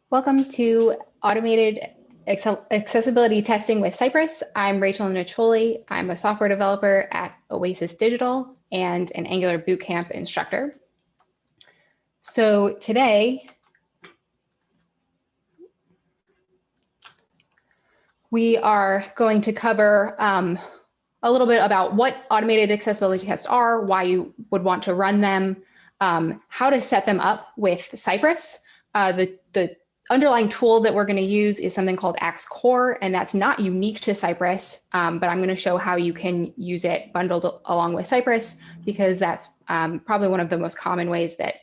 Welcome to Automated Accessibility Testing with Cypress. I'm Rachel Noccioli. I'm a software developer at Oasis Digital and an Angular bootcamp instructor. So today, we are going to cover a little bit about what automated accessibility tests are, why you would want to run them, how to set them up with Cypress. The underlying tool that we're going to use is something called Axe Core, and that's not unique to Cypress, but I'm going to show how you can use it bundled along with Cypress, because that's probably one of the most common ways that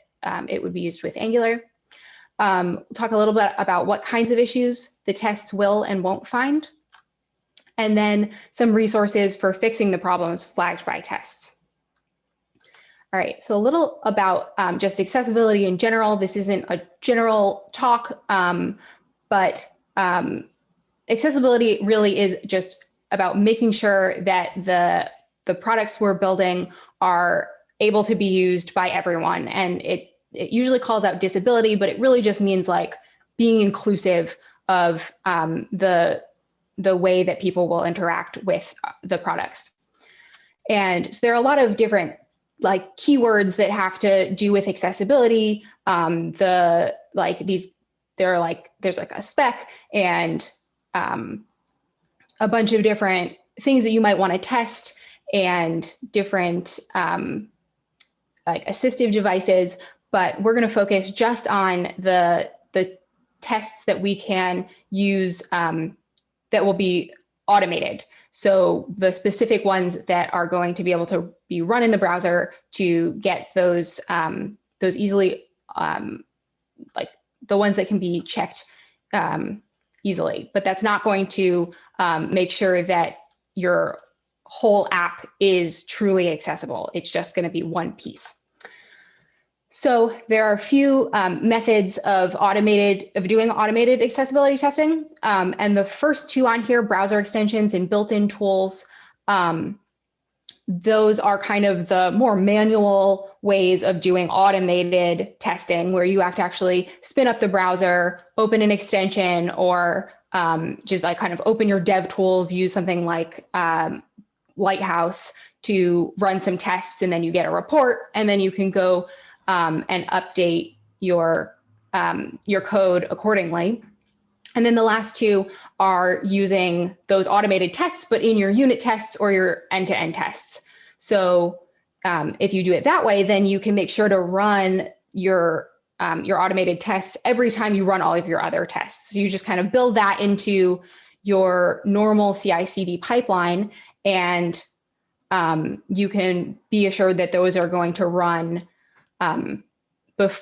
it would be used with Angular. We'll talk a little bit about what kinds of issues the tests will and won't find, and then some resources for fixing the problems flagged by tests. All right, so a little about just accessibility in general. This isn't a general talk, but accessibility really is just about making sure that the products we're building are able to be used by everyone. And it usually calls out disability, but it really just means like being inclusive of the way that people will interact with the products. And so there are a lot of different like keywords that have to do with accessibility. There's like a spec and a bunch of different things that you might want to test and different like assistive devices. But we're going to focus just on the tests that we can use that will be automated. So the specific ones that are going to be able to be run in the browser to get those easily, like the ones that can be checked easily. But that's not going to make sure that your whole app is truly accessible. It's just going to be one piece. So there are a few methods of doing automated accessibility testing. And the first two on here, browser extensions and built-in tools, those are kind of the more manual ways of doing automated testing, where you have to actually spin up the browser, open an extension, or just like kind of open your dev tools, use something like Lighthouse to run some tests, and then you get a report, and then you can go and update your code accordingly. And then the last two are using those automated tests, but in your unit tests or your end-to-end tests. So if you do it that way, then you can make sure to run your automated tests every time you run all of your other tests. So you just kind of build that into your normal CI/CD pipeline, and you can be assured that those are going to run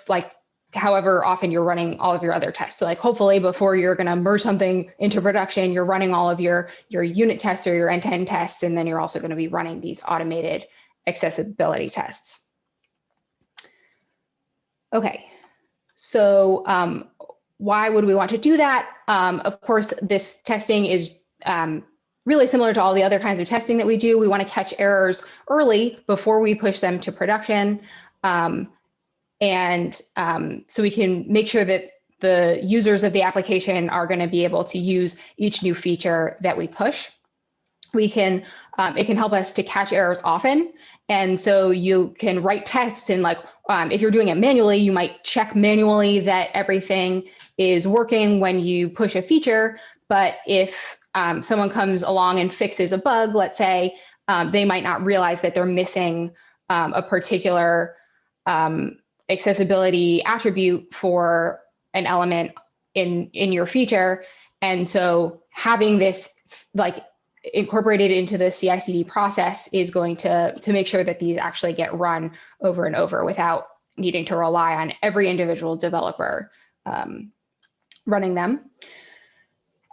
like however often you're running all of your other tests. So like hopefully before you're going to merge something into production, you're running all of your unit tests or your end-to-end tests, and then you're also going to be running these automated accessibility tests. Okay, so why would we want to do that? Of course, this testing is really similar to all the other kinds of testing that we do. We want to catch errors early before we push them to production. So we can make sure that the users of the application are going to be able to use each new feature that we push. It can help us to catch errors often. And so you can write tests, and like if you're doing it manually, you might check manually that everything is working when you push a feature. But if someone comes along and fixes a bug, let's say, they might not realize that they're missing a particular accessibility attribute for an element in your feature. And so having this like incorporated into the CI/CD process is going to make sure that these actually get run over and over without needing to rely on every individual developer running them.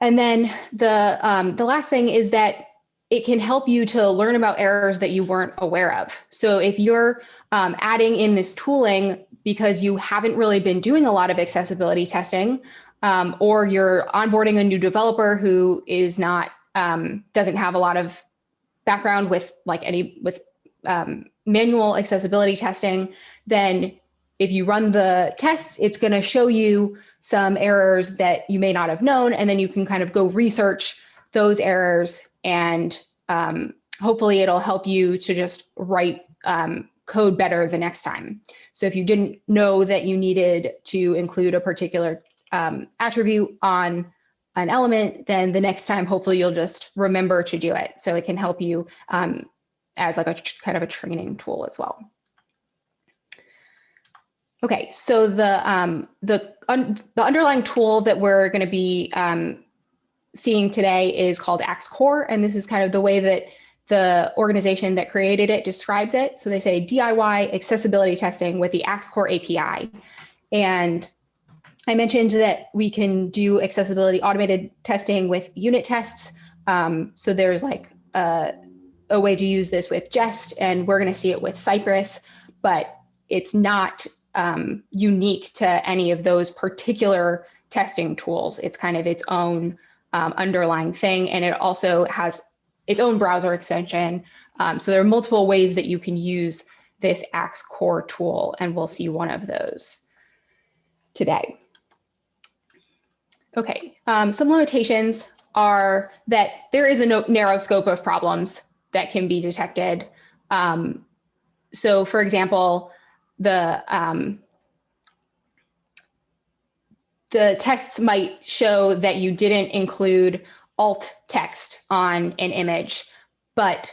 And then the last thing is that it can help you to learn about errors that you weren't aware of. So if you're adding in this tooling because you haven't really been doing a lot of accessibility testing, or you're onboarding a new developer who is not doesn't have a lot of background with manual accessibility testing, then if you run the tests, it's going to show you some errors that you may not have known, and then you can kind of go research those errors, and hopefully it'll help you to just write code better the next time. So if you didn't know that you needed to include a particular attribute on an element, then the next time, hopefully you'll just remember to do it. So it can help you as like a kind of a training tool as well. Okay, so the underlying tool that we're going to be seeing today is called Axe Core, and this is kind of the way that the organization that created it describes it. So they say DIY accessibility testing with the Axe Core API. And I mentioned that we can do accessibility automated testing with unit tests. So there's like a way to use this with Jest, and we're going to see it with Cypress, but it's not unique to any of those particular testing tools. It's kind of its own underlying thing, and it also has its own browser extension. So there are multiple ways that you can use this Axe Core tool, and we'll see one of those today. Okay, some limitations are that there is a narrow scope of problems that can be detected. So for example, the tests might show that you didn't include alt text on an image, but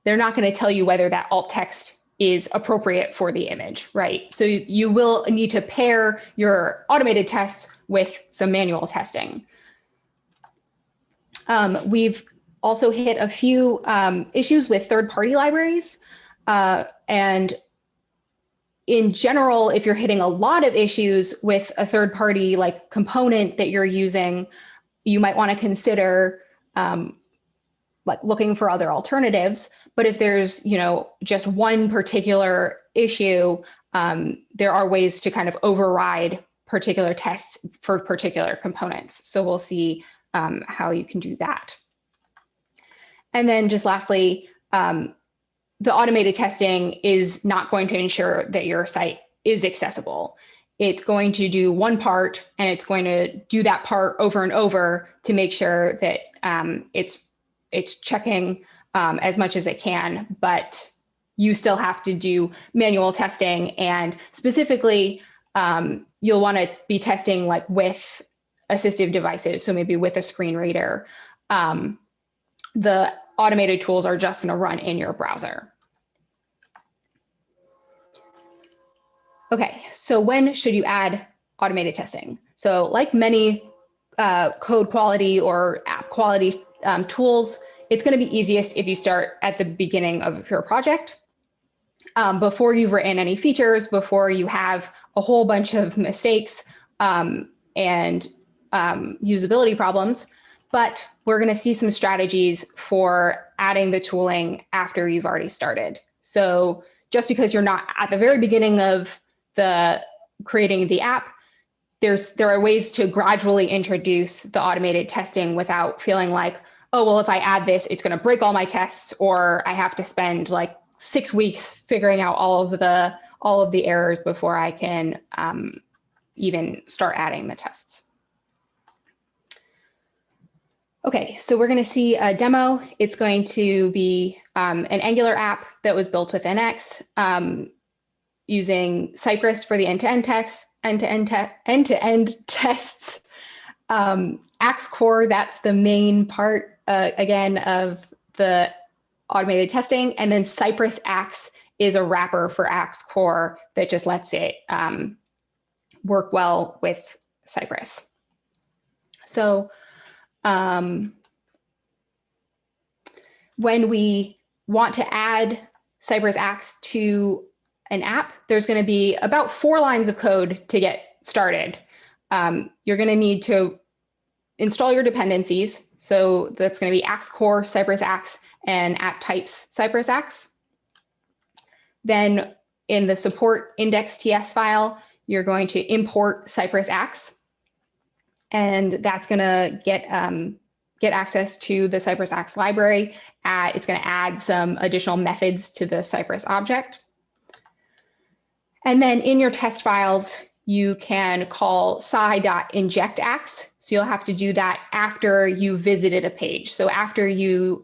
they're not going to tell you whether that alt text is appropriate for the image, right? So you will need to pair your automated tests with some manual testing. We've also hit a few issues with third-party libraries. And in general, if you're hitting a lot of issues with a third-party like component that you're using, you might want to consider like looking for other alternatives. But if there's, just one particular issue, there are ways to kind of override particular tests for particular components. So we'll see how you can do that. And then just lastly, the automated testing is not going to ensure that your site is accessible. It's going to do one part, and it's going to do that part over and over to make sure that it's checking as much as it can, but you still have to do manual testing, and specifically, you'll want to be testing like with assistive devices, so maybe with a screen reader. The automated tools are just going to run in your browser. Okay, so when should you add automated testing? So like many code quality or app quality tools, it's going to be easiest if you start at the beginning of your project, before you've written any features, before you have a whole bunch of mistakes and usability problems. But we're going to see some strategies for adding the tooling after you've already started. So just because you're not at the very beginning of creating the app, there are ways to gradually introduce the automated testing without feeling like, oh, well, if I add this, it's going to break all my tests, or I have to spend like 6 weeks figuring out all of the errors before I can even start adding the tests. Okay, so we're going to see a demo. It's going to be an Angular app that was built with NX using Cypress for the end-to-end tests. Axe Core, that's the main part, again, of the automated testing. And then Cypress Axe is a wrapper for Axe Core that just lets it work well with Cypress. So when we want to add Cypress Axe to an app, there's going to be about 4 lines of code to get started. You're going to need to install your dependencies. So that's going to be Axe Core, Cypress Axe, and app types Cypress Axe. Then in the support index.ts file, you're going to import Cypress Axe. And that's going to get access to the Cypress Axe library. It's going to add some additional methods to the Cypress object. And then in your test files, you can call sci.injectAxe. So you'll have to do that after you visited a page. So after you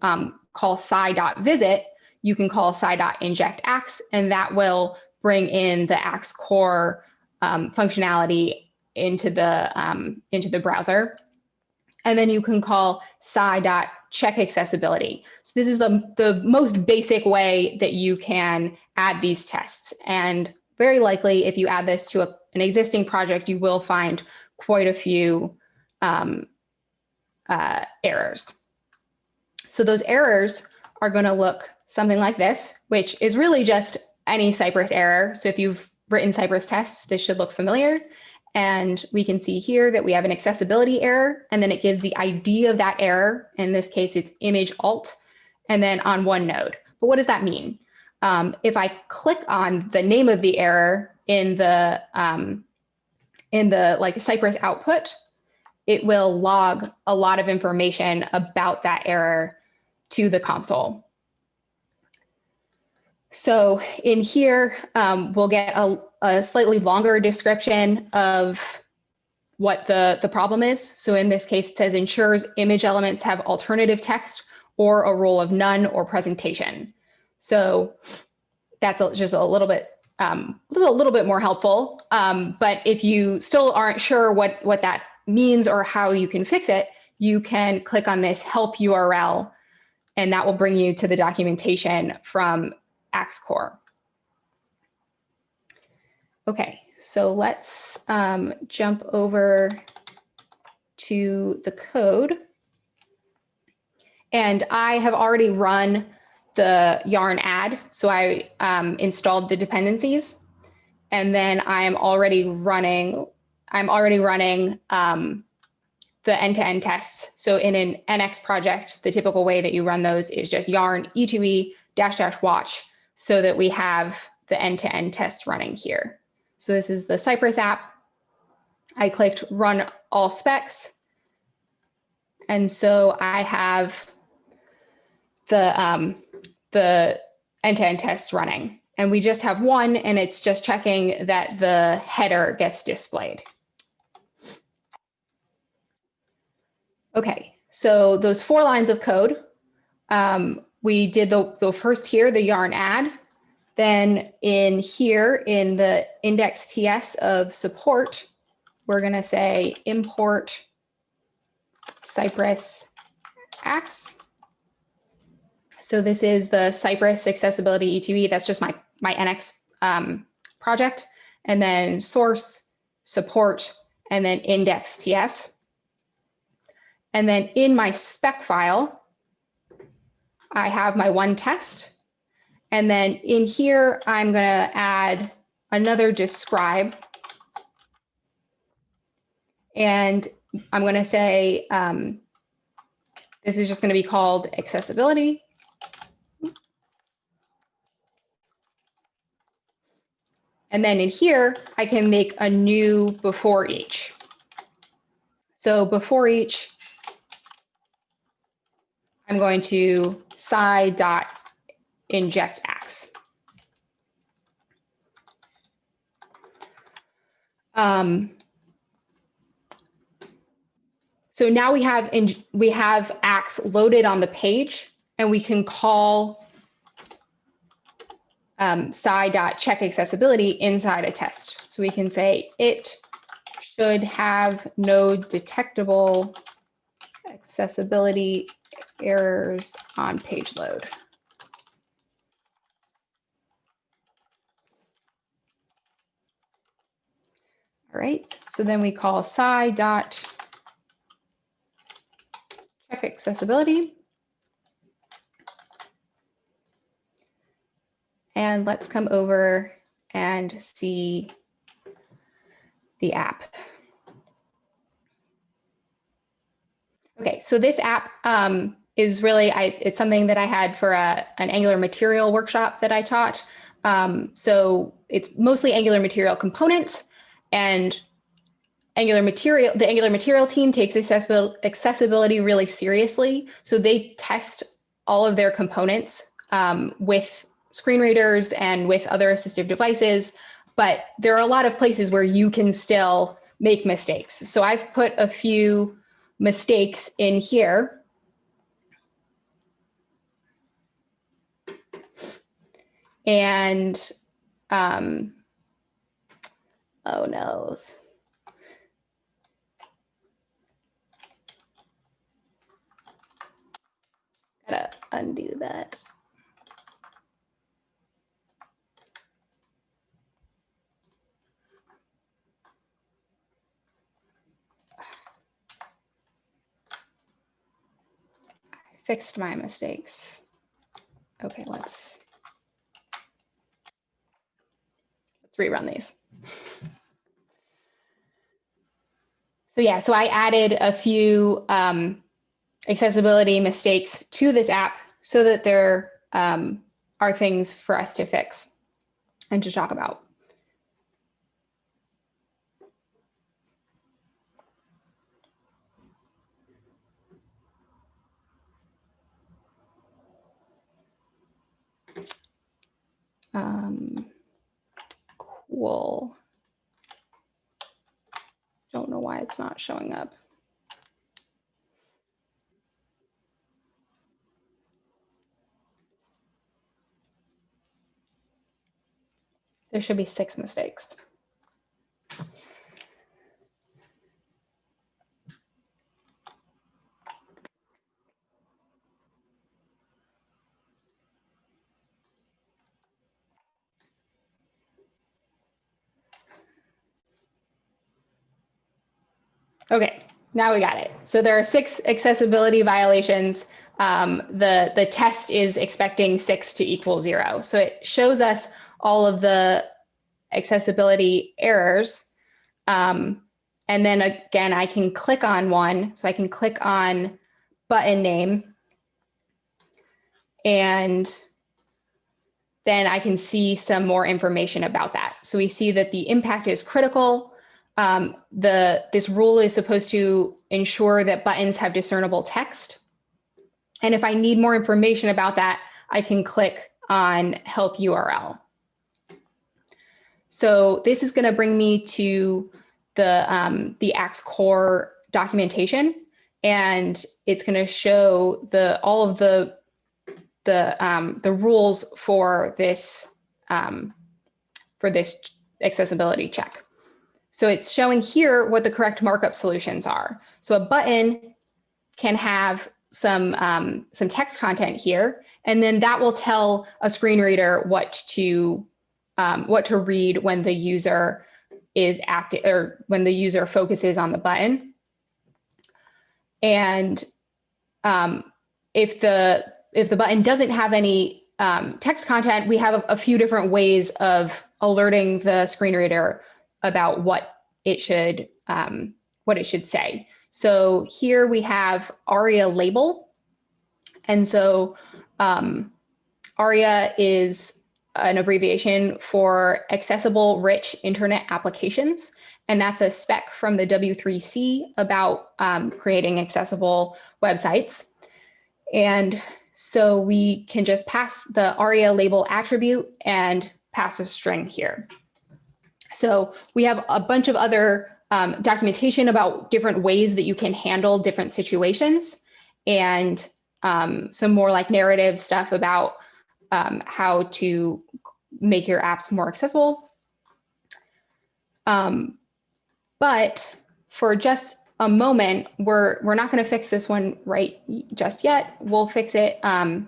call sci.visit, you can call sci.injectAxe, and that will bring in the Axe core functionality into the browser. And then you can call sci.checkAccessibility. So this is the most basic way that you can add these tests. And very likely, if you add this to an existing project, you will find quite a few errors. So those errors are going to look something like this, which is really just any Cypress error. So if you've written Cypress tests, this should look familiar. And we can see here that we have an accessibility error, and then it gives the ID of that error. In this case, it's image alt, and then on one node. But what does that mean? If I click on the name of the error in the like Cypress output, it will log a lot of information about that error to the console. So in here, we'll get a slightly longer description of what the problem is. So in this case, it says ensures image elements have alternative text or a role of none or presentation. So that's just a little bit more helpful. But if you still aren't sure what that means or how you can fix it, you can click on this help URL, and that will bring you to the documentation from Axe core. Okay, so let's jump over to the code. And I have already run the yarn add. So I installed the dependencies, and then I'm already running the end-to-end tests. So in an NX project, the typical way that you run those is just yarn e2e -- watch, so that we have the end-to-end tests running here. So this is the Cypress app. I clicked run all specs. And so I have the end-to-end tests running. And we just have one, and it's just checking that the header gets displayed. Okay, so those 4 lines of code, we did the first here, the yarn add. Then in here, in the index TS of support, we're going to say import Cypress Axe. So this is the Cypress accessibility E2E. That's just my NX project. And then source, support, and then index TS. And then in my spec file, I have my one test. And then in here, I'm going to add another describe. And I'm going to say, this is just going to be called accessibility. And then in here, I can make a new before each. So before each, I'm going to sci.injectAxe. So now we have Axe loaded on the page, and we can call sci.checkAccessibility inside a test. So we can say it should have no detectable accessibility errors on page load. All right, so then we call sci.checkAccessibility. And let's come over and see the app. Okay, so this app is really, it's something that I had for an Angular material workshop that I taught. So it's mostly Angular material components, and the Angular material team takes accessibility really seriously. So they test all of their components with screen readers and with other assistive devices but there are a lot of places where you can still make mistakes. So I've put a few mistakes in here. And, oh no. Gotta undo that. I fixed my mistakes. Okay, let's rerun these. So yeah, so I added a few accessibility mistakes to this app so that there are things for us to fix and to talk about. Cool. Don't know why it's not showing up. There should be 6 mistakes. Okay, now we got it. So there are 6 accessibility violations. The test is expecting 6 to equal 0. So it shows us all of the accessibility errors. And then again, I can click on one. So I can click on button name. And then I can see some more information about that. So we see that the impact is critical. This rule is supposed to ensure that buttons have discernible text. And if I need more information about that, I can click on help URL. So this is going to bring me to the Axe core documentation, and it's going to show all of the rules for this accessibility check. So it's showing here what the correct markup solutions are. So a button can have some text content here, and then that will tell a screen reader what to read when the user is active or when the user focuses on the button. And if the button doesn't have any text content, we have a few different ways of alerting the screen reader about what it should say. So here we have ARIA label. And so ARIA is an abbreviation for Accessible Rich Internet Applications. And that's a spec from the W3C about creating accessible websites. And so we can just pass the ARIA label attribute and pass a string here. So we have a bunch of other documentation about different ways that you can handle different situations, and some more like narrative stuff about how to make your apps more accessible. But for just a moment, we're not going to fix this one just yet. We'll fix it in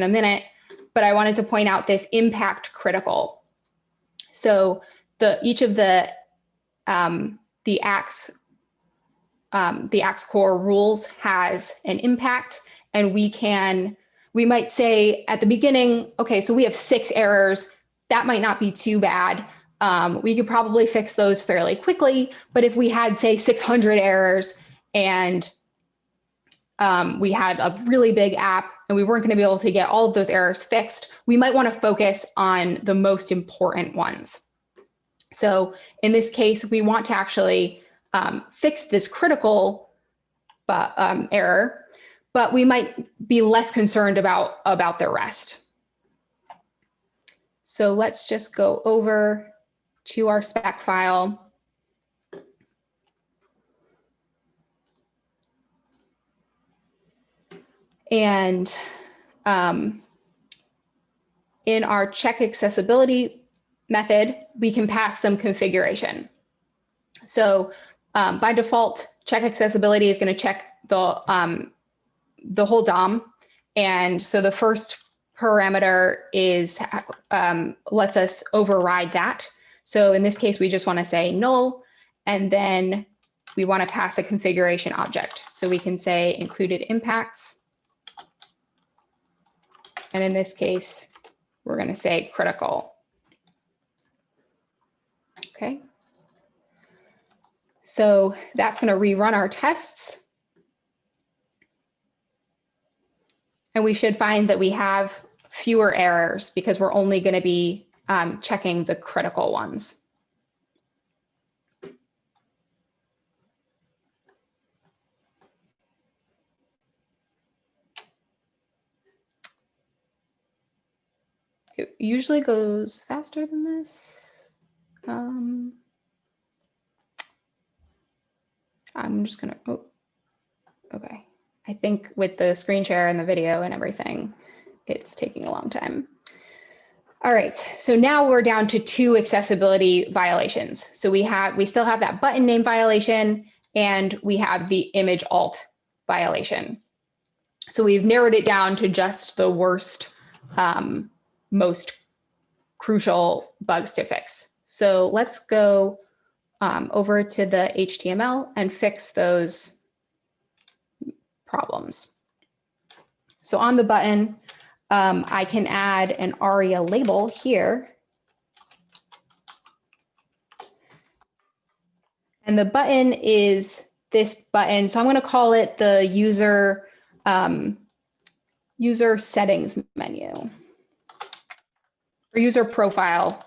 a minute. But I wanted to point out this impact critical. So each of the Axe core rules has an impact, and we might say at the beginning, okay, so we have 6 errors. That might not be too bad. We could probably fix those fairly quickly. But if we had, say, 600 errors and we had a really big app and we weren't going to be able to get all of those errors fixed, we might want to focus on the most important ones. So in this case, we want to actually fix this critical error, but we might be less concerned about the rest. So let's just go over to our spec file. And in our check accessibility method, we can pass some configuration. So by default, check accessibility is going to check the whole DOM. And so the first parameter is lets us override that. So in this case, we just want to say null, and then we want to pass a configuration object. So we can say included impacts. And in this case, we're going to say critical. Okay. So that's going to rerun our tests. And we should find that we have fewer errors because we're only going to be checking the critical ones. It usually goes faster than this. I'm just going to, oh, okay. I think with the screen share and the video and everything, it's taking a long time. All right, so now we're down to 2 accessibility violations. So we still have that button name violation, and we have the image alt violation. So we've narrowed it down to just the worst, most crucial bugs to fix. So let's go over to the HTML and fix those problems. So on the button, I can add an ARIA label here. And the button is this button. So I'm going to call it the user settings menu or user profile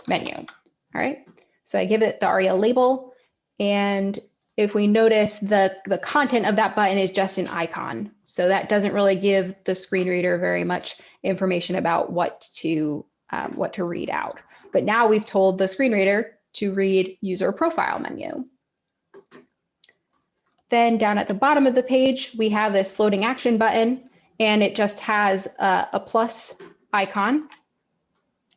menu. All right. So I give it the ARIA label. And if we notice, the content of that button is just an icon. So that doesn't really give the screen reader very much information about what to read out. But now we've told the screen reader to read user profile menu. Then down at the bottom of the page, we have this floating action button, and it just has a plus icon.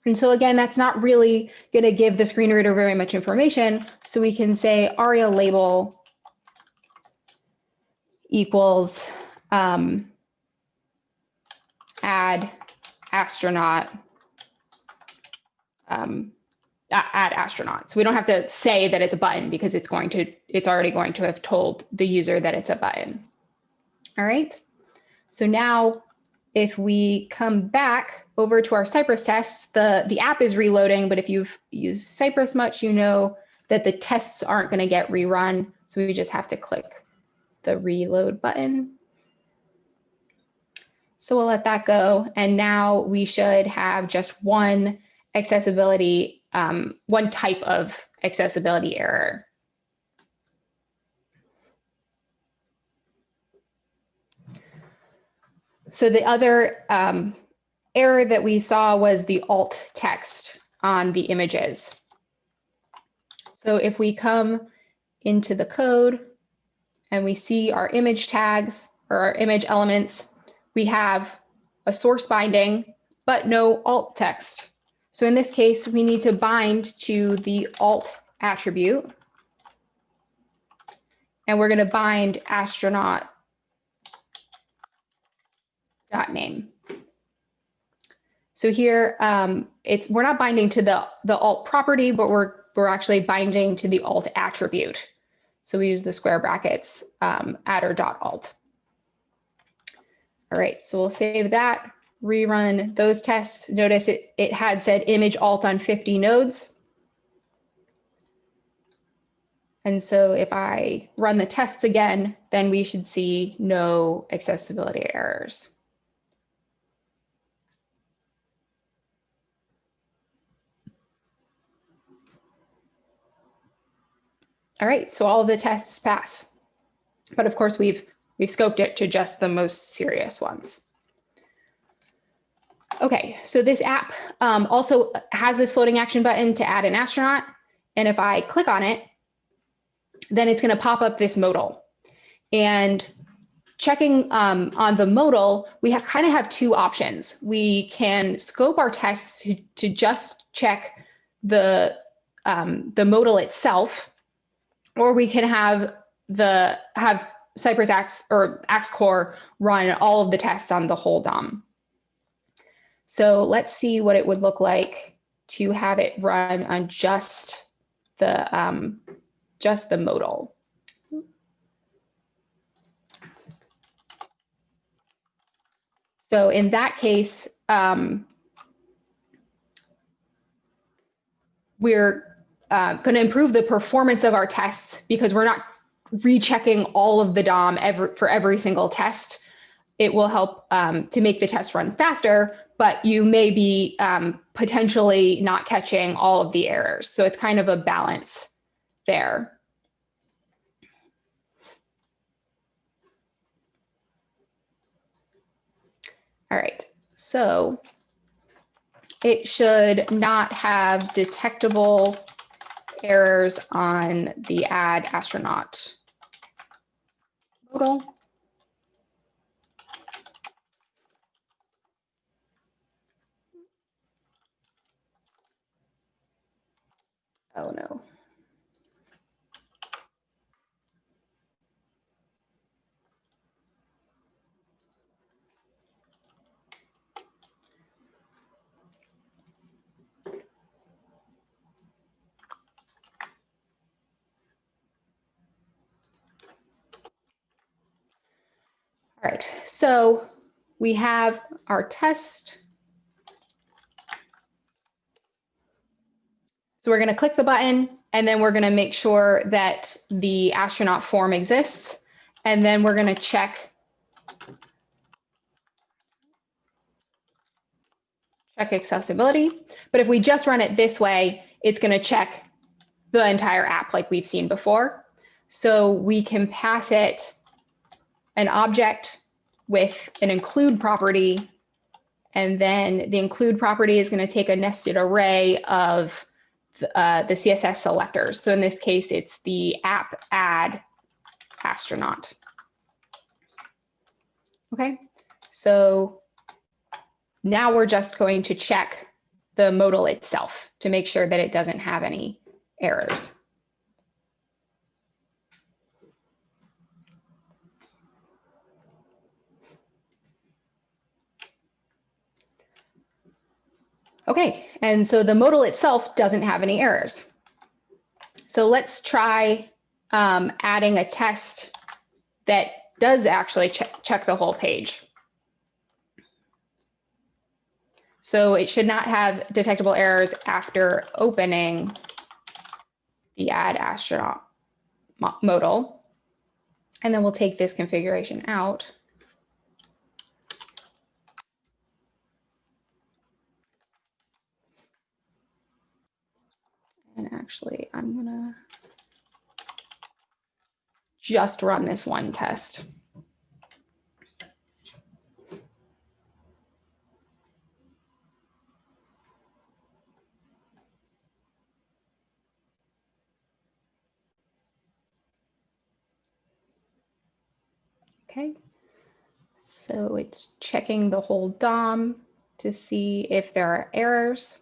And so again, that's not really going to give the screen reader very much information. So we can say ARIA label equals add astronaut. Add astronaut. So we don't have to say that it's a button because it's already going to have told the user that it's a button. All right. So now if we come back over to our Cypress tests, the app is reloading, but if you've used Cypress much, you know that the tests aren't going to get rerun. So we just have to click the reload button. So we'll let that go. And now we should have just one accessibility, one type of accessibility error. So the other error that we saw was the alt text on the images. So if we come into the code and we see our image tags or our image elements, we have a source binding, but no alt text. So in this case, we need to bind to the alt attribute. And we're going to bind astronaut.name. So here, we're not binding to the alt property, but we're actually binding to the alt attribute. So we use the square brackets adder.alt. All right, so we'll save that, rerun those tests. Notice it had said image alt on 50 nodes. And so if I run the tests again, then we should see no accessibility errors. All right, so all of the tests pass. But of course, we've scoped it to just the most serious ones. Okay, so this app also has this floating action button to add an astronaut. And if I click on it, then it's going to pop up this modal. And checking on the modal, we kind of have two options. We can scope our tests to just check the modal itself, or we can have Cypress Axe or Axe Core run all of the tests on the whole DOM. So let's see what it would look like to have it run on just the modal. So in that case, we're going to improve the performance of our tests because we're not rechecking all of the DOM for every single test. It will help to make the test run faster, but you may be potentially not catching all of the errors. So it's kind of a balance there. All right, so it should not have detectable errors on the add astronaut modal. Oh no. All right, so we have our test. So we're going to click the button, and then we're going to make sure that the astronaut form exists. And then we're going to check accessibility. But if we just run it this way, it's going to check the entire app like we've seen before. So we can pass it an object with an include property, and then the include property is going to take a nested array of the CSS selectors. So in this case, it's the app add astronaut. Okay, so now we're just going to check the modal itself to make sure that it doesn't have any errors. Okay, and so the modal itself doesn't have any errors. So let's try adding a test that does actually check the whole page. So it should not have detectable errors after opening the add astronaut modal. And then we'll take this configuration out. And actually, I'm gonna just run this one test. Okay, so it's checking the whole DOM to see if there are errors.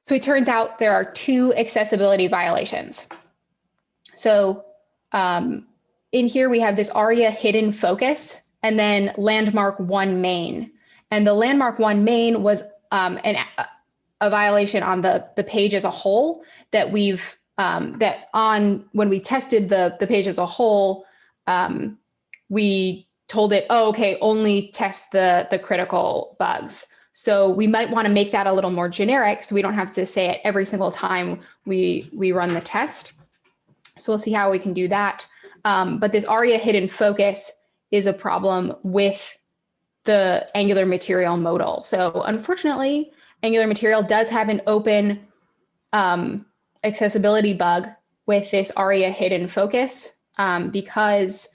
So it turns out there are two accessibility violations. So in here we have this ARIA hidden focus and then landmark 1 main. And the landmark 1 main was a violation on the page as a whole that we've when we tested the page as a whole, we told it, oh, okay, only test the critical bugs. So we might want to make that a little more generic so we don't have to say it every single time we run the test. So we'll see how we can do that. But this ARIA hidden focus is a problem with the Angular material modal. So unfortunately, Angular material does have an open accessibility bug with this ARIA hidden focus because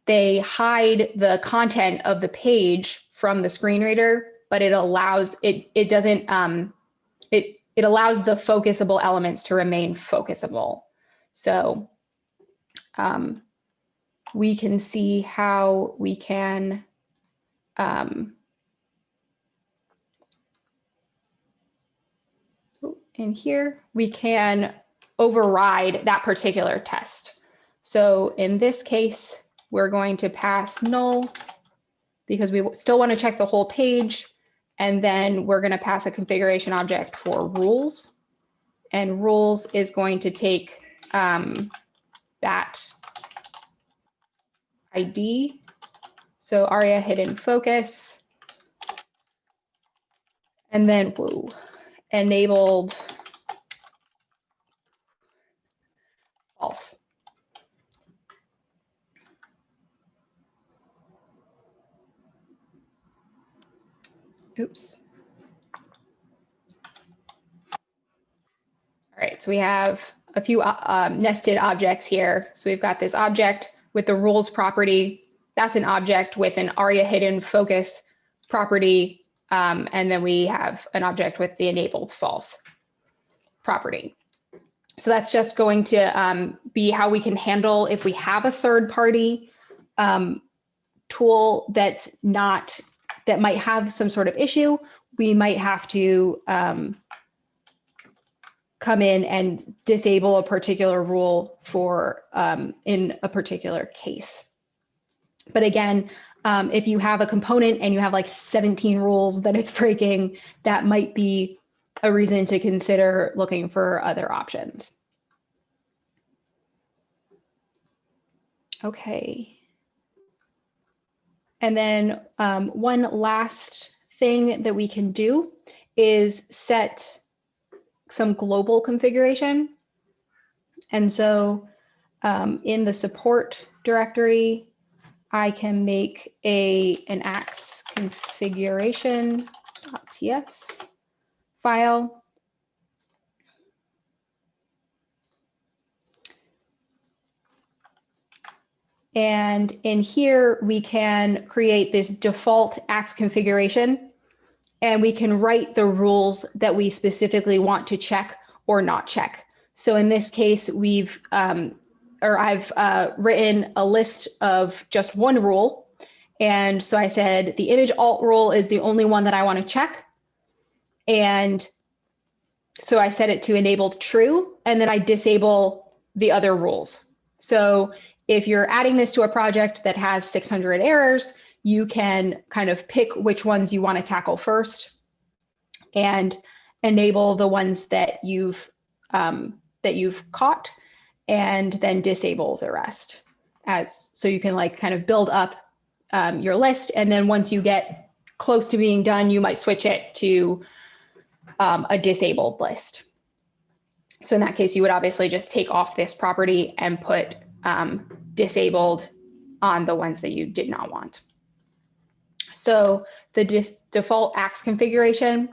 they hide the content of the page from the screen reader, but it allows it doesn't it allows the focusable elements to remain focusable. So we can see how we can in here, we can override that particular test. So in this case, we're going to pass null because we still want to check the whole page. And then we're going to pass a configuration object for rules. And rules is going to take that ID. So ARIA hidden focus. And then enabled false. Oops. All right, so we have a few nested objects here. So we've got this object with the rules property. That's an object with an ARIA hidden focus property. And then we have an object with the enabled false property. So that's just going to be how we can handle if we have a third party tool that might have some sort of issue. We might have to come in and disable a particular rule for in a particular case. But again, if you have a component and you have like 17 rules that it's breaking, that might be a reason to consider looking for other options. Okay. And then one last thing that we can do is set some global configuration. And so in the support directory, I can make an Axe configuration.ts file. And in here, we can create this default Axe configuration, and we can write the rules that we specifically want to check or not check. So in this case, I've written a list of just one rule. And so I said the image alt rule is the only one that I want to check. And so I set it to enabled true, and then I disable the other rules. So if you're adding this to a project that has 600 errors, you can kind of pick which ones you want to tackle first and enable the ones that you've caught, and then disable the rest. So you can like kind of build up your list, and then once you get close to being done, you might switch it to a disabled list. So in that case, you would obviously just take off this property and put disabled on the ones that you did not want. So the default Axe configuration,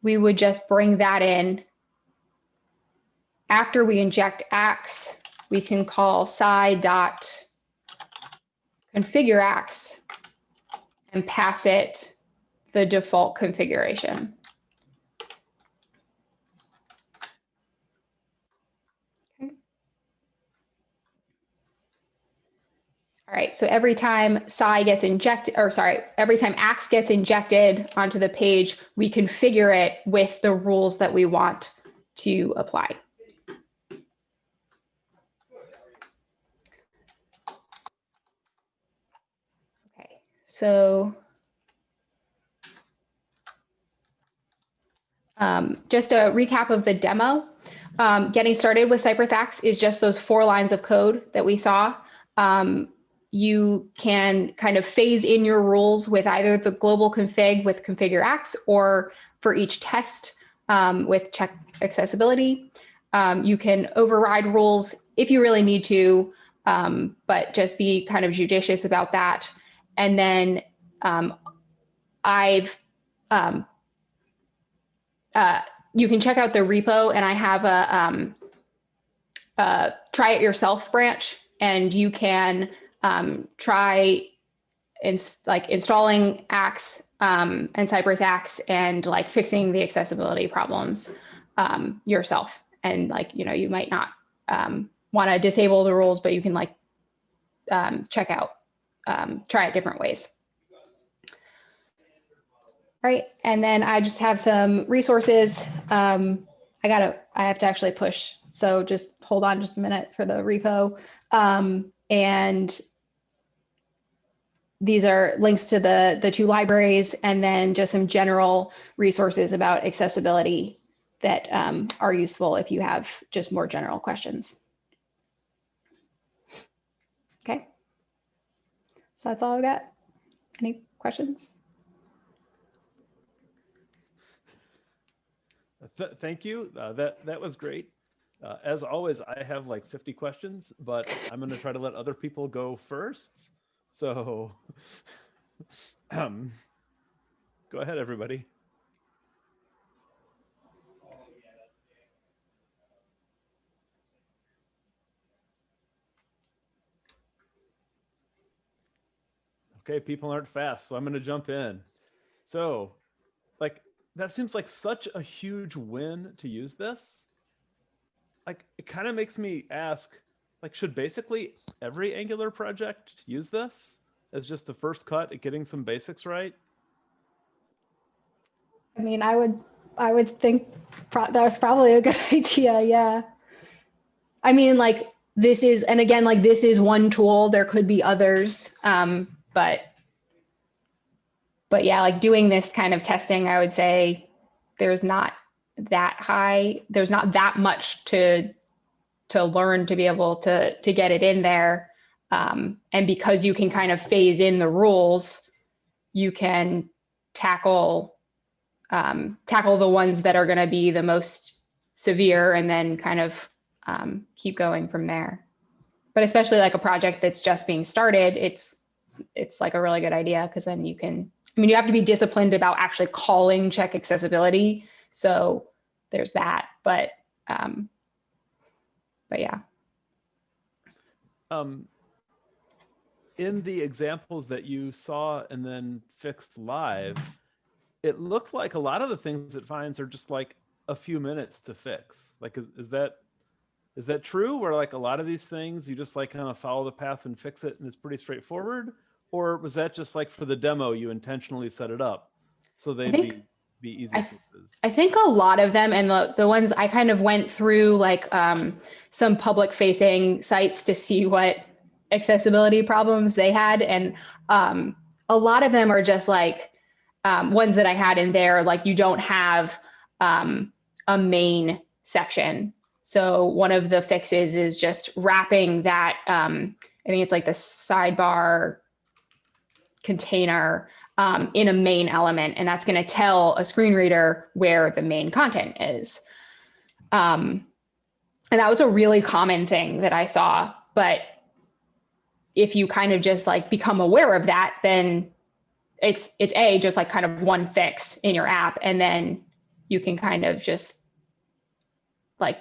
we would just bring that in. After we inject Axe, we can call sci.configure Axe and pass it the default configuration. Okay. All right, so every time every time Axe gets injected onto the page, we configure it with the rules that we want to apply. Okay, so just a recap of the demo. Getting started with Cypress Axe is just those 4 lines of code that we saw. You can kind of phase in your rules with either the global config with configure Axe, or for each test with check accessibility. You can override rules if you really need to, but just be kind of judicious about that. And then I've you can check out the repo, and I have a try it yourself branch, and you can try installing Axe and Cypress Axe and like fixing the accessibility problems yourself. And like, you know, you might not want to disable the rules, but you can like check out, try it different ways. Right, and then I just have some resources. I have to actually push, so just hold on just a minute for the repo. And these are links to the two libraries, and then just some general resources about accessibility that are useful if you have just more general questions. Okay, so that's all I've got. Any questions? Thank you. That was great. As always, I have like 50 questions, but I'm going to try to let other people go first. So go ahead, everybody. Okay, people aren't fast, so I'm going to jump in. So like, that seems like such a huge win to use this. Like, it kind of makes me ask, like, should basically every Angular project use this as just the first cut at getting some basics right? I mean, I would think that was probably a good idea. Yeah. I mean, like this is, and again, like this is one tool. There could be others, but yeah, like doing this kind of testing, I would say there's not there's not that much to learn to be able to get it in there. And because you can kind of phase in the rules, you can tackle the ones that are going to be the most severe, and then kind of keep going from there. But especially like a project that's just being started, it's like a really good idea, because then you can, I mean, you have to be disciplined about actually calling check accessibility. So there's that, but yeah. In the examples that you saw and then fixed live, it looked like a lot of the things it finds are just like a few minutes to fix. Like, is that true? Where like a lot of these things you just like kind of follow the path and fix it and it's pretty straightforward? Or was that just like for the demo you intentionally set it up so they'd be easy fixes? I think a lot of them, and the ones I kind of went through like some public facing sites to see what accessibility problems they had. And a lot of them are just like ones that I had in there, like you don't have a main section. So one of the fixes is just wrapping that, I think it's like the sidebar container in a main element, and that's going to tell a screen reader where the main content is. And that was a really common thing that I saw. But if you kind of just like become aware of that, then it's just like kind of one fix in your app, and then you can kind of just like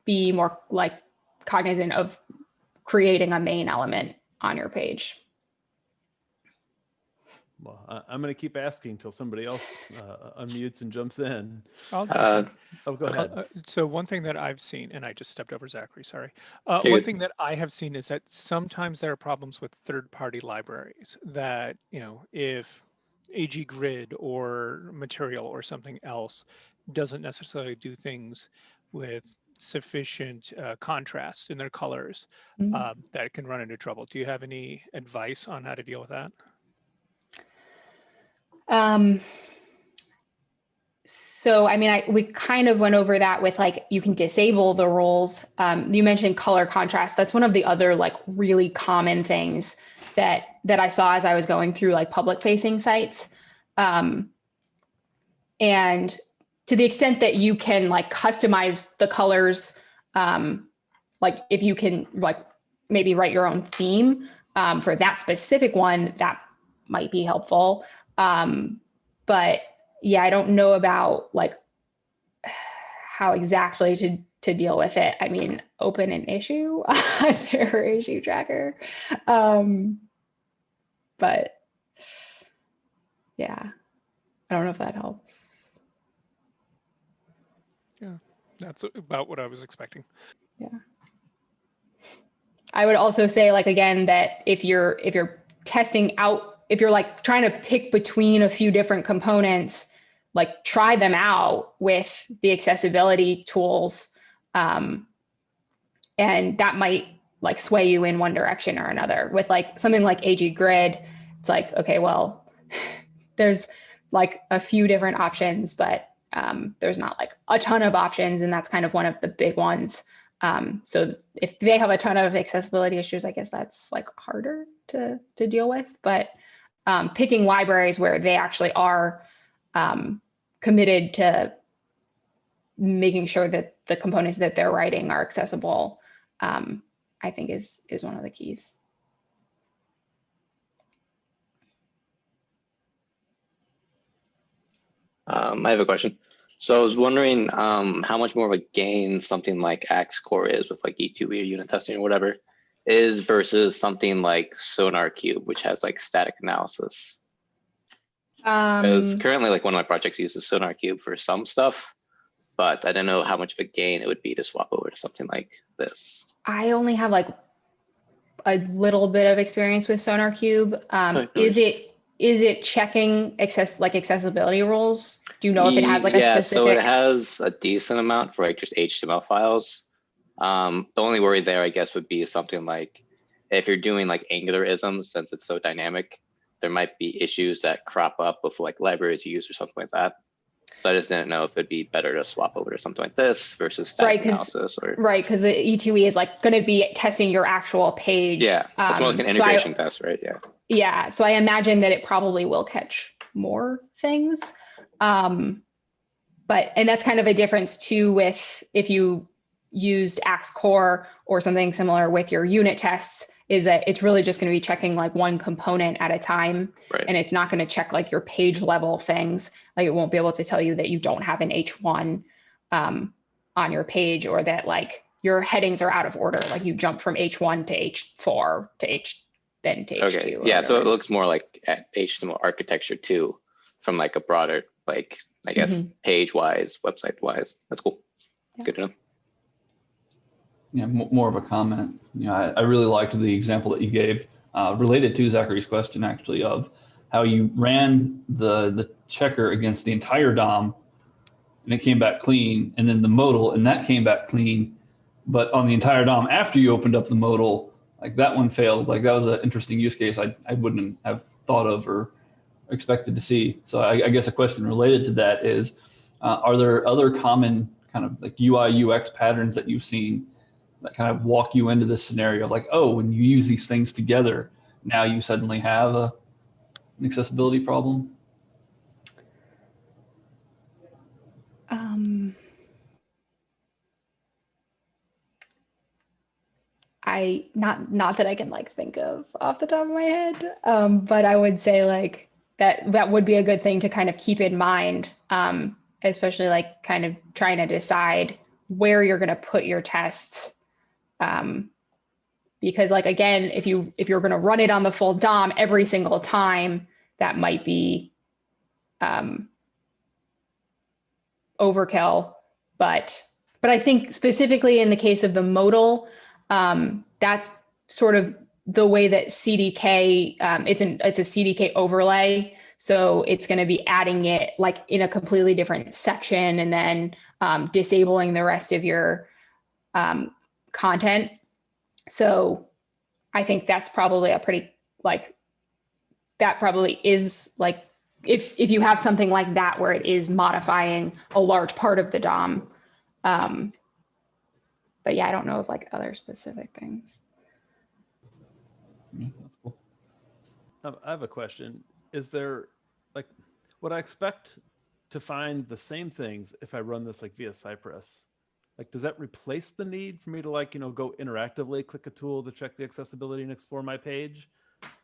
be more like cognizant of creating a main element on your page. Well, I'm going to keep asking until somebody else unmutes and jumps in. I'll jump in. Oh, go ahead. So one thing that I've seen, and I just stepped over Zachary, sorry. One thing that I have seen is that sometimes there are problems with third-party libraries that, you know, if AG Grid or Material or something else doesn't necessarily do things with sufficient contrast in their colors, that it can run into trouble. Do you have any advice on how to deal with that? So, I mean, we kind of went over that with like, you can disable the rules. You mentioned color contrast. That's one of the other like really common things that I saw as I was going through like public facing sites. And to the extent that you can like customize the colors, like if you can like maybe write your own theme for that specific one, that might be helpful. But yeah, I don't know about like how exactly to deal with it. I mean, open an issue on their issue tracker. But yeah, I don't know if that helps. Yeah, that's about what I was expecting. Yeah. I would also say, like, again, that if you're testing out, if you're like trying to pick between a few different components, like try them out with the accessibility tools. And that might like sway you in one direction or another. With like something like AG Grid, it's like, okay, well, there's like a few different options, but there's not like a ton of options. And that's kind of one of the big ones. So if they have a ton of accessibility issues, I guess that's like harder to deal with. But picking libraries where they actually are committed to making sure that the components that they're writing are accessible, I think is one of the keys. I have a question. So I was wondering how much more of a gain something like Axe Core is with like E2E or unit testing or whatever is versus something like SonarQube, which has like static analysis. Because currently like one of my projects uses SonarQube for some stuff, but I don't know how much of a gain it would be to swap over to something like this. I only have like a little bit of experience with SonarQube. Is it checking accessibility rules? Do you know if it has like a specific? So it has a decent amount for like just HTML files. The only worry there, I guess, would be something like if you're doing like Angular isms, since it's so dynamic, there might be issues that crop up with like libraries you use or something like that. So I just didn't know if it'd be better to swap over to something like this versus static analysis. Right, because the E2E is like going to be testing your actual page. Yeah, it's more like an integration test, right? Yeah. Yeah, so I imagine that it probably will catch more things. And that's kind of a difference too with if you used Axe Core or something similar with your unit tests, is that it's really just going to be checking like one component at a time. Right. And it's not going to check like your page level things. Like it won't be able to tell you that you don't have an H1 on your page, or that like your headings are out of order. Like you jump from H1 to H4 to then to H2. Okay. Yeah. So it looks more like HTML architecture too, from like a broader, like, I guess, page wise, website wise. That's cool. Yeah. Good to know. Yeah, more of a comment. You know, I really liked the example that you gave related to Zachary's question, actually, of how you ran the checker against the entire DOM and it came back clean, and then the modal, and that came back clean. But on the entire DOM, after you opened up the modal, like that one failed. Like that was an interesting use case I wouldn't have thought of or expected to see. So I guess a question related to that is, are there other common kind of like UI UX patterns that you've seen that kind of walk you into this scenario of like, oh, when you use these things together, now you suddenly have an accessibility problem? Not that I can like think of off the top of my head, but I would say like that would be a good thing to kind of keep in mind, especially like kind of trying to decide where you're going to put your tests. Because like, again, if you're going to run it on the full DOM every single time, that might be overkill. But I think specifically in the case of the modal, that's sort of the way that CDK, it's a CDK overlay. So it's going to be adding it like in a completely different section and then disabling the rest of your content. So I think that's probably a pretty like, that probably is like, if you have something like that where it is modifying a large part of the DOM. But yeah, I don't know of like other specific things. Yeah, that's cool. I have a question. Is there like, would I expect to find the same things if I run this like via Cypress? Like, does that replace the need for me to like, go interactively click a tool to check the accessibility and explore my page?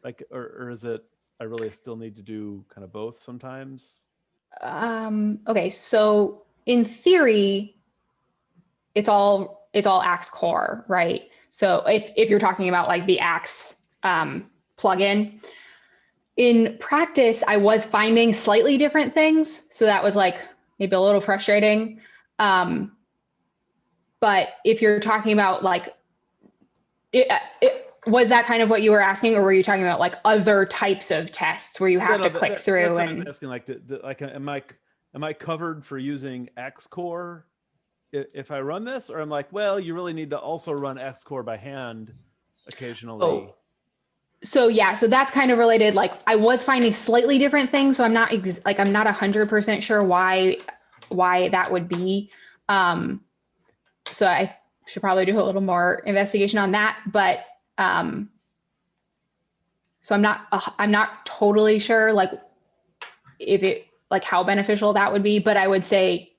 Like, or is it, I really still need to do kind of both sometimes? Okay, so in theory, it's all Axe core, right? So if you're talking about like the Axe plugin, in practice, I was finding slightly different things. So that was like maybe a little frustrating. But if you're talking about like, was that kind of what you were asking, or were you talking about like other types of tests where you have to click through? That's what I was asking. Like, am I covered for using Axe core if I run this, or I'm like, well, you really need to also run Axe core by hand occasionally. Oh. So yeah, so that's kind of related. Like I was finding slightly different things, so I'm not I'm not 100% sure why that would be. So I should probably do a little more investigation on that. But so I'm not totally sure like if it like how beneficial that would be. But I would say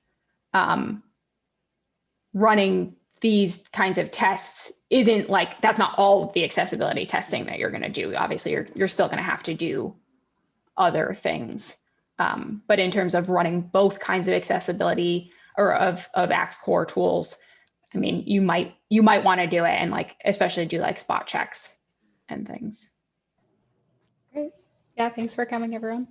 running these kinds of tests isn't like, that's not all of the accessibility testing that you're going to do. Obviously, you're still going to have to do other things. But in terms of running both kinds of accessibility or of Axe core tools, I mean, you might want to do it and like, especially do like spot checks and things. Great. Yeah, thanks for coming, everyone.